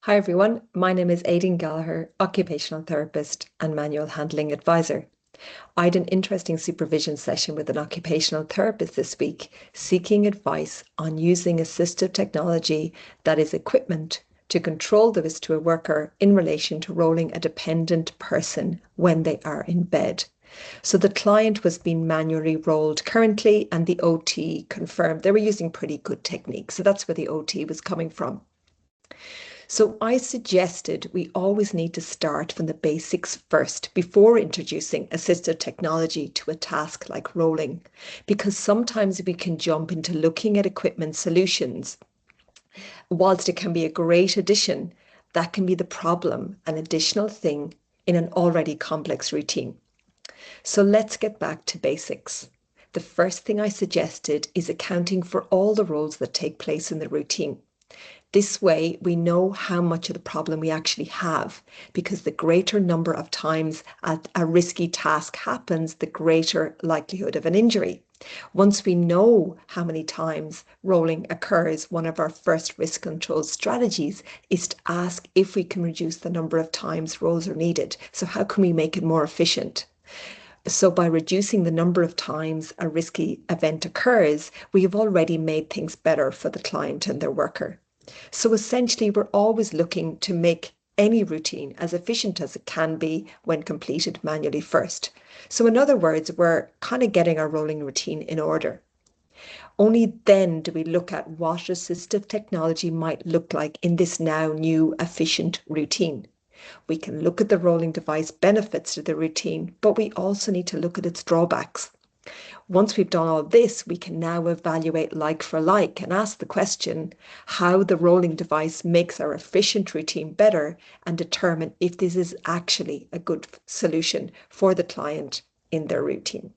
Hi everyone, my name is Aidan Gallagher, occupational therapist and manual handling advisor. I had an interesting supervision session with an occupational therapist this week, seeking advice on using assistive technology, that is equipment, to control the risk to a worker in relation to rolling a dependent person when they are in bed. So the client was being manually rolled currently, and the OT confirmed they were using pretty good techniques. So that's where the OT was coming from. So I suggested we always need to start from the basics first before introducing assistive technology to a task like rolling, because sometimes we can jump into looking at equipment solutions. Whilst it can be a great addition, that can be the problem, an additional thing in an already complex routine. So let's get back to basics. The first thing I suggested is accounting for all the roles that take place in the routine. This way, we know how much of the problem we actually have, because the greater number of times a risky task happens, the greater likelihood of an injury. Once we know how many times rolling occurs, one of our first risk control strategies is to ask if we can reduce the number of times rolls are needed. So how can we make it more efficient? So by reducing the number of times a risky event occurs, we have already made things better for the client and their worker. So essentially, we're always looking to make any routine as efficient as it can be when completed manually first. So in other words, we're kind of getting our rolling routine in order. Only then do we look at what assistive technology might look like in this now new efficient routine. We can look at the rolling device benefits to the routine, but we also need to look at its drawbacks. Once we've done all this, we can now evaluate like for like and ask the question how the rolling device makes our efficient routine better, and determine if this is actually a good solution for the client in their routine.